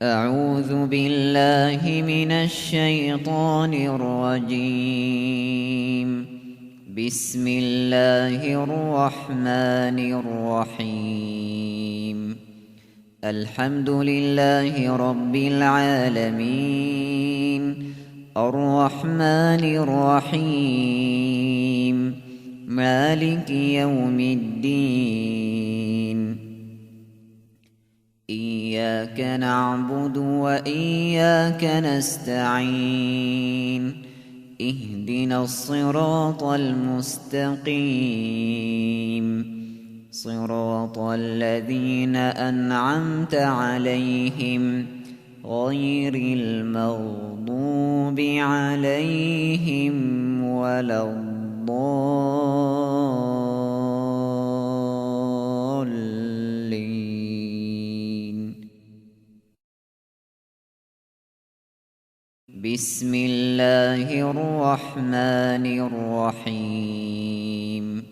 أعوذ بالله من الشيطان الرجيم. بسم الله الرحمن الرحيم. الحمد لله رب العالمين، الرحمن الرحيم، مالك يوم الدين. إياك نعبد وإياك نستعين. اهدنا الصراط المستقيم، صراط الذين أنعمت عليهم غير المغضوب عليهم ولا الضالين. بسم الله الرحمن الرحيم.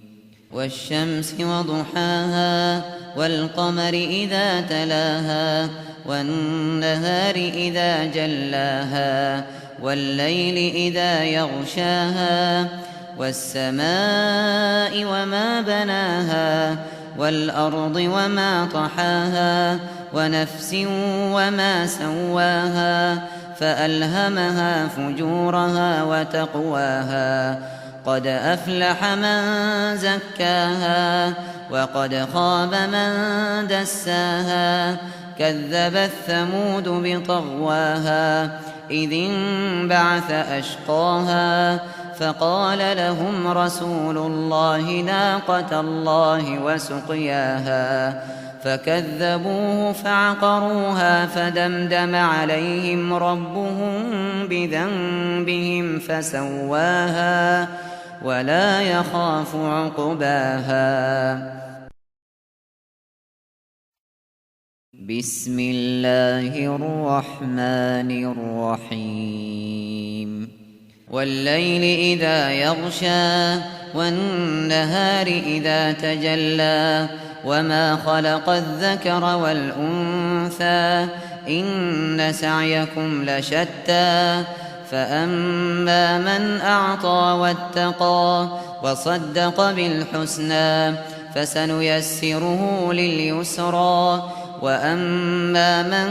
والشمس وضحاها، والقمر إذا تلاها، والنهار إذا جلاها، والليل إذا يغشاها، والسماء وما بناها، والأرض وما طحاها، ونفس وما سواها، فألهمها فجورها وتقواها. قد أفلح من زكاها، وقد خاب من دساها. كذبت ثمود بطغواها، إذ انبعث أشقاها، فقال لهم رسول الله ناقة الله وسقياها، فكذبوه فعقروها، فدمدم عليهم ربهم بذنبهم فسواها، ولا يخاف عقباها. بسم الله الرحمن الرحيم. والليل إذا يغشى، والنهار إذا تجلى، وما خلق الذكر والأنثى، إن سعيكم لشتى. فأما من أعطى واتقى وصدق بالحسنى، فسنيسره لليسرى. وأما من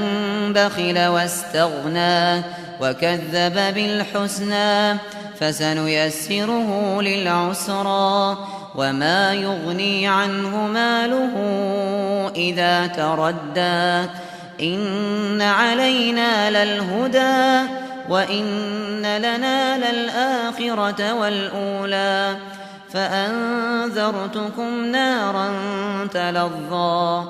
بخل واستغنى وكذب بالحسنى، فسنيسره للعسرى. وما يغني عنه ماله إذا تردى. إن علينا للهدى، وإن لنا للآخرة والأولى. فأنذرتكم نارا تلظى،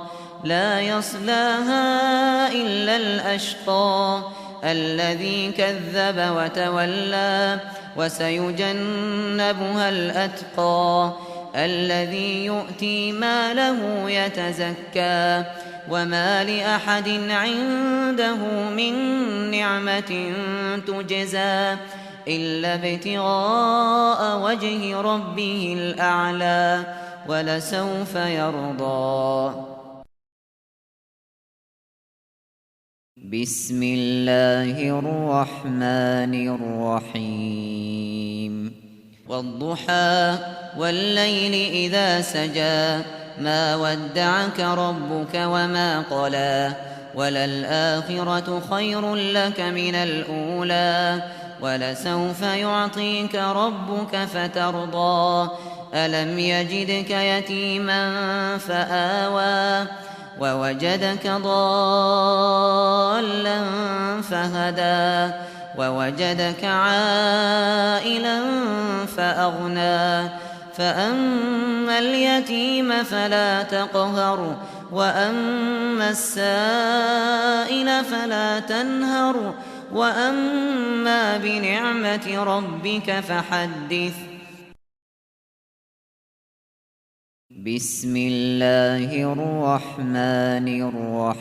لا يصلاها إلا الأشقى، الذي كذب وتولى. وسيجنبها الأتقى، الذي يؤتي ماله يتزكى. وما لأحد عنده من نعمة تجزى إلا ابتغاء وجه ربه الأعلى، ولسوف يرضى. بسم الله الرحمن الرحيم. والضحى، والليل إذا سجى، ما ودعك ربك وما قلى. وللآخرة خير لك من الأولى، ولسوف يعطيك ربك فترضى. ألم يجدك يتيما فآوى، ووجدك ضالا فهدى، ووجدك عائلا فأغنى. فأما اليتيم فلا تقهر، وأما السائل فلا تنهر، وأما بنعمة ربك فحدث. بسم الله الرحمن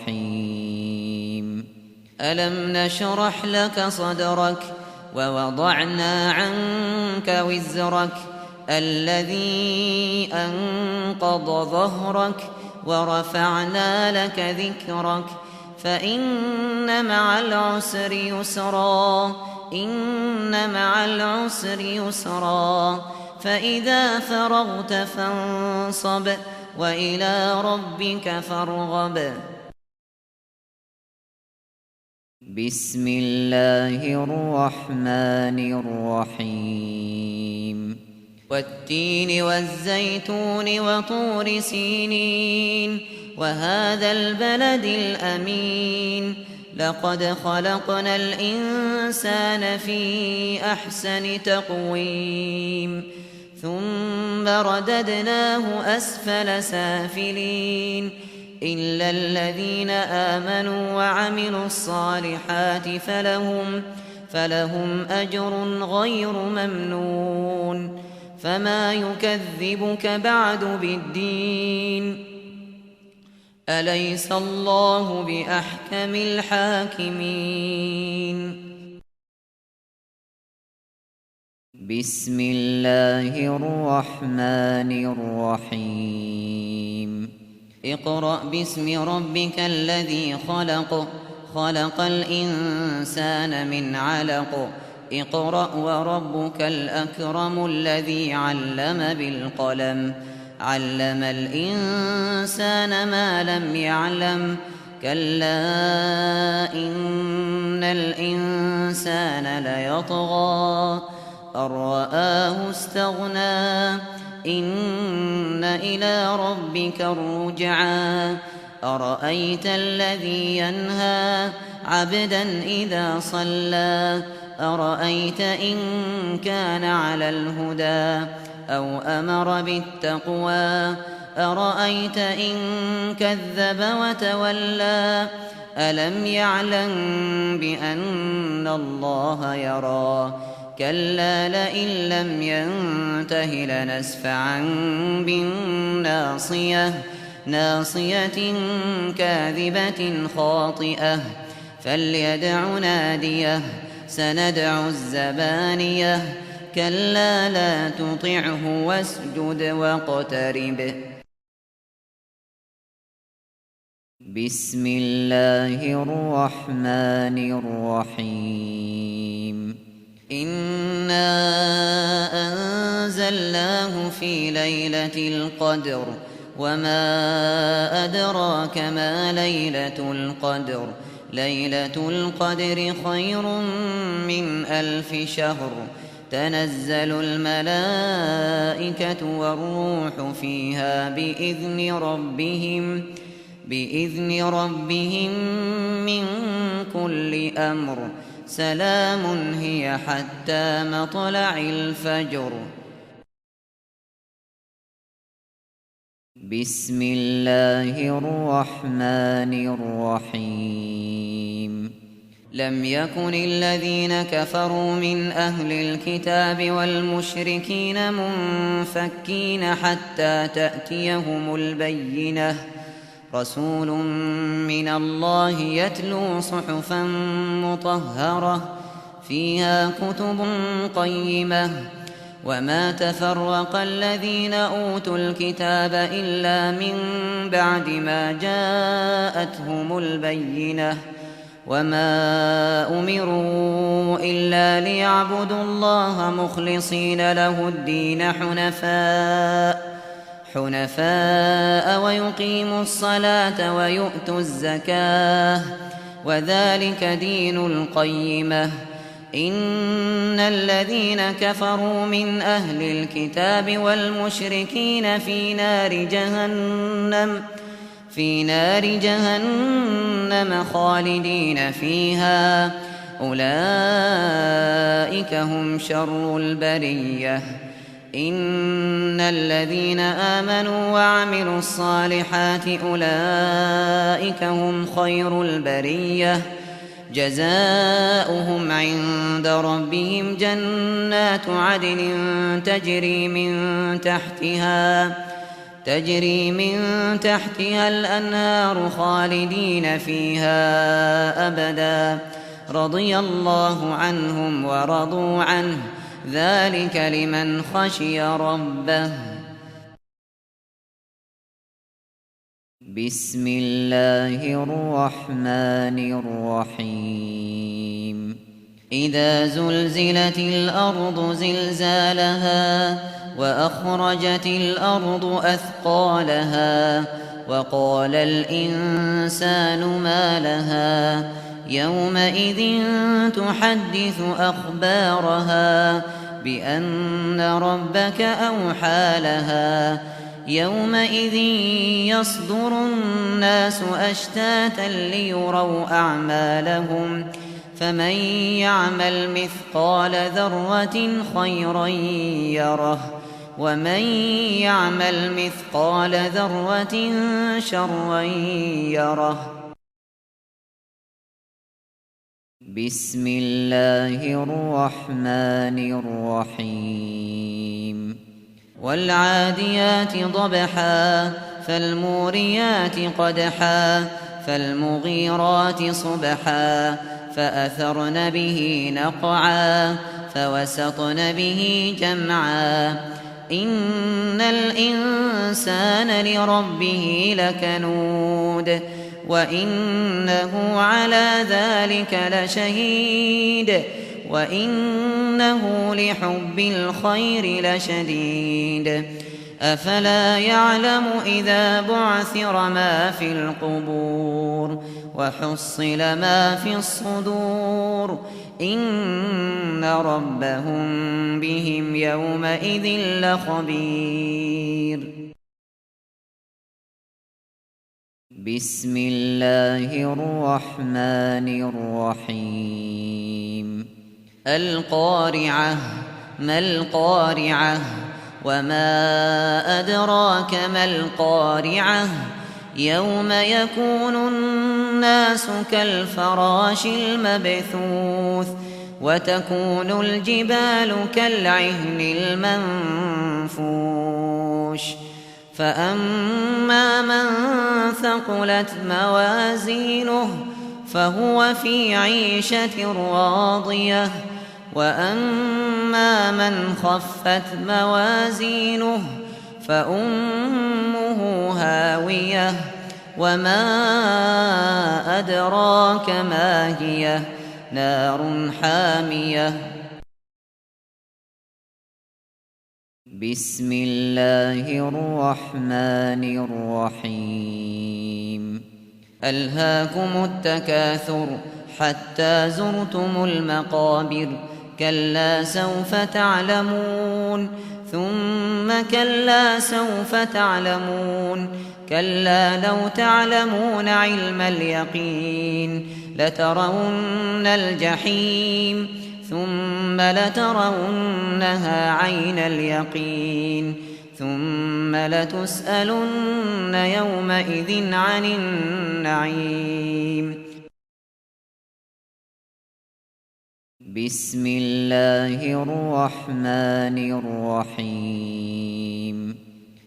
الرحيم. ألم نشرح لك صدرك، ووضعنا عنك وزرك، الذي أنقض ظهرك، ورفعنا لك ذكرك، فإن مع العسر يسرا إن مع العسر يسرا فإذا فرغت فانصب وإلى ربك فارغب بسم الله الرحمن الرحيم والتين والزيتون وطور سينين وهذا البلد الأمين لقد خلقنا الإنسان في أحسن تقويم ثم رددناه أسفل سافلين إلا الذين آمنوا وعملوا الصالحات فلهم أجر غير ممنون فما يكذبك بعد بالدين أليس الله بأحكم الحاكمين بسم الله الرحمن الرحيم اقرأ باسم ربك الذي خلق الإنسان من علق اقرأ وربك الأكرم الذي علم بالقلم علم الإنسان ما لم يعلم كلا إن الإنسان ليطغى أن رآه استغنى إن إلى ربك الرجعى أرأيت الذي ينهى عبدا إذا صلى أرأيت إن كان على الهدى أو أمر بالتقوى أرأيت إن كذب وتولى ألم يعلم بأن الله يرى كلا لئن لم ينته لنسفعا بالناصية ناصية كاذبة خاطئة فليدع ناديه سندع الزبانية كلا لا تطعه واسجد واقترب بسم الله الرحمن الرحيم إنا أنزلناه في ليلة القدر وما أدراك ما ليلة القدر ليلة القدر خير من 1000 شهر تنزل الملائكة والروح فيها بإذن ربهم من كل أمر سلام هي حتى مطلع الفجر بسم الله الرحمن الرحيم لم يكن الذين كفروا من أهل الكتاب والمشركين منفكين حتى تأتيهم البينة رسول من الله يتلو صحفا مطهرة فيها كتب قيمة وما تفرق الذين أوتوا الكتاب إلا من بعد ما جاءتهم البينة وما أمروا إلا ليعبدوا الله مخلصين له الدين حنفاء ويقيموا الصلاة ويؤتوا الزكاة وذلك دين القيمة إن الذين كفروا من أهل الكتاب والمشركين في نار جهنم خالدين فيها أولئك هم شر البرية إن الذين آمنوا وعملوا الصالحات أولئك هم خير البرية جزاؤهم عند ربهم جنات عدن تجري من تحتها الأنهار خالدين فيها أبدا رضي الله عنهم ورضوا عنه ذلك لمن خشي ربه بسم الله الرحمن الرحيم إذا زلزلت الأرض زلزالها وأخرجت الأرض أثقالها وقال الإنسان ما لها يومئذ تحدث أخبارها بأن ربك أوحى لها يومئذ يصدر الناس أشتاتا ليروا أعمالهم فمن يعمل مثقال ذرة خيرا يره ومن يعمل مثقال ذرة شرا يره بسم الله الرحمن الرحيم والعاديات ضبحا فالموريات قدحا فالمغيرات صبحا فأثرن به نقعا فوسطن به جمعا إن الإنسان لربه لكنود وإنه على ذلك لشهيد وإنه لحب الخير لشديد أفلا يعلم إذا بعثر ما في القبور وحصل ما في الصدور إن ربهم بهم يومئذ لخبير بسم الله الرحمن الرحيم القارعة ما القارعة وما أدراك ما القارعة يوم يكون الناس كالفراش المبثوث وتكون الجبال كالعهن المنفوش فأما من ثقلت موازينه فهو في عيشة راضية وأما من خفت موازينه فأمه هاوية وما أدراك ما هي نار حامية بسم الله الرحمن الرحيم ألهاكم التكاثر حتى زرتم المقابر كلا سوف تعلمون ثم كلا سوف تعلمون كلا لو تعلمون علم اليقين لترون الجحيم ثم لترونها عين اليقين ثم لتسألن يومئذ عن النعيم بسم الله الرحمن الرحيم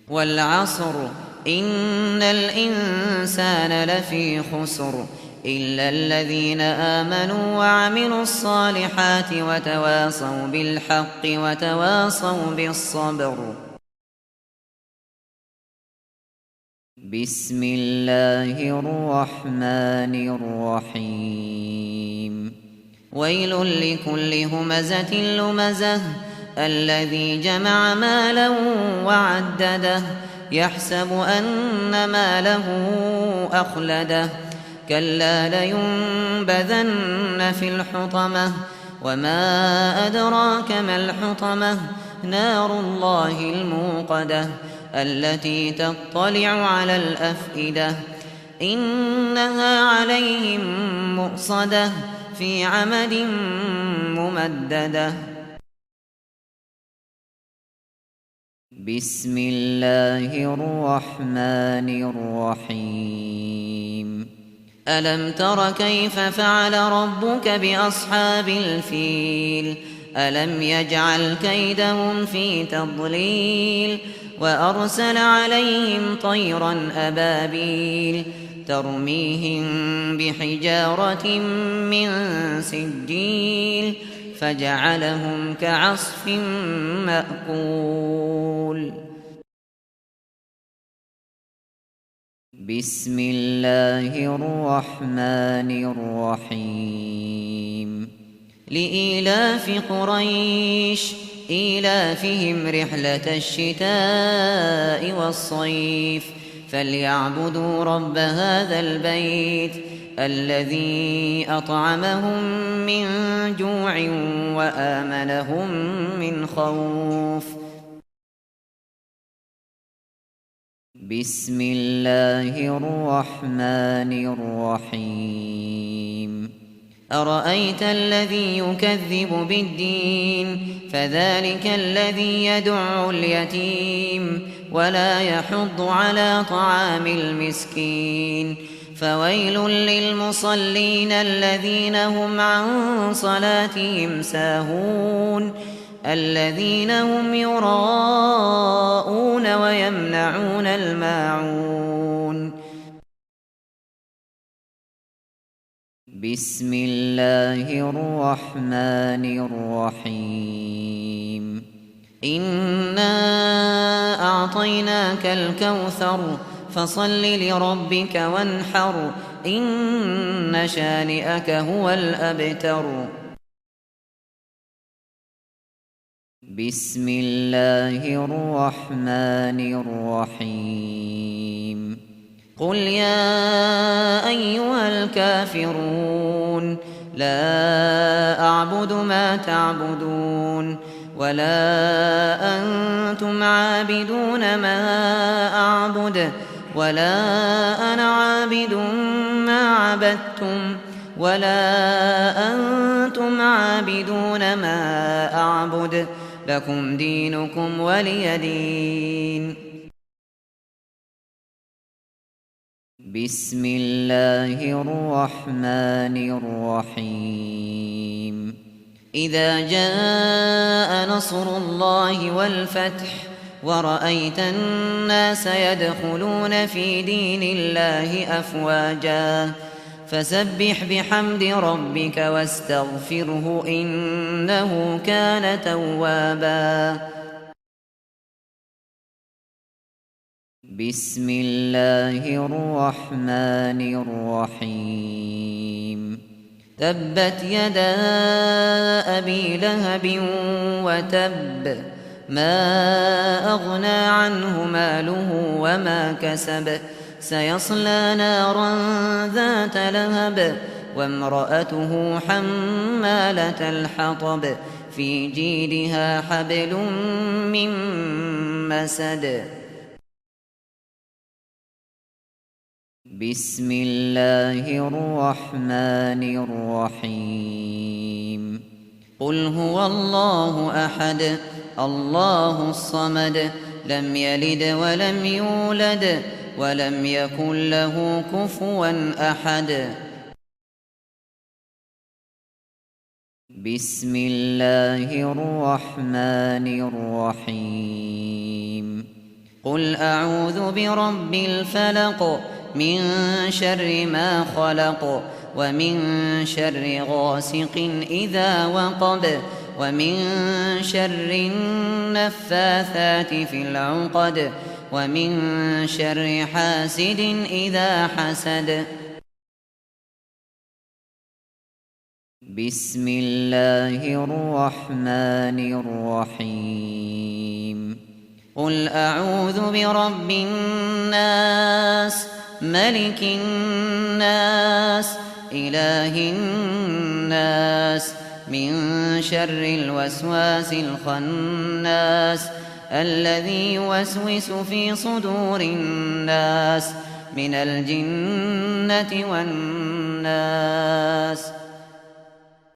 والعصر إن الإنسان لفي خسر إلا الذين آمنوا وعملوا الصالحات وتواصوا بالحق وتواصوا بالصبر بسم الله الرحمن الرحيم ويل لكل همزة لمزة الذي جمع مالا وعدده يحسب أن ماله أخلده كلا لينبذن في الحطمة وما أدراك ما الحطمة نار الله الموقدة التي تطلع على الأفئدة إنها عليهم مؤصدة في عمد ممددة بسم الله الرحمن الرحيم ألم تر كيف فعل ربك بأصحاب الفيل ألم يجعل كيدهم في تضليل وأرسل عليهم طيرا أبابيل ترميهم بحجارة من سجيل فجعلهم كعصف مأكول بسم الله الرحمن الرحيم لإيلاف قريش إيلافهم رحلة الشتاء والصيف فليعبدوا رب هذا البيت الذي أطعمهم من جوع وآمنهم من خوف بسم الله الرحمن الرحيم أرأيت الذي يكذب بالدين فذلك الذي يدع اليتيم ولا يحض على طعام المسكين فويل للمصلين الذين هم عن صلاتهم ساهون الذين هم يراءون ويمنعون الماعون بسم الله الرحمن الرحيم إنا أعطيناك الكوثر فصل لربك وانحر إن شانئك هو الأبتر بسم الله الرحمن الرحيم قل يا أيها الكافرون لا أعبد ما تعبدون ولا أنتم عابدون ما أعبد ولا أنا عابد ما عبدتم ولا أنتم عابدون ما أعبد لكم دينكم ولي دين بسم الله الرحمن الرحيم إذا جاء نصر الله والفتح ورأيت الناس يدخلون في دين الله أفواجا فسبح بحمد ربك واستغفره إنه كان توابا بسم الله الرحمن الرحيم تبت يدا أبي لهب وتب ما أغنى عنه ماله وما كسب سيصلى نارا ذات لهب وامرأته حمالة الحطب في جيدها حبل من مسد بسم الله الرحمن الرحيم قل هو الله أحد الله الصمد لم يلد ولم يولد ولم يكن له كفوا أحد بسم الله الرحمن الرحيم قل أعوذ برب الفلق من شر ما خلق ومن شر غاسق إذا وقب ومن شر النفاثات في العقد ومن شر حاسد إذا حسد بسم الله الرحمن الرحيم قل أعوذ برب الناس ملك الناس إله الناس من شر الوسواس الخناس الذي يوسوس في صدور الناس من الجنة والناس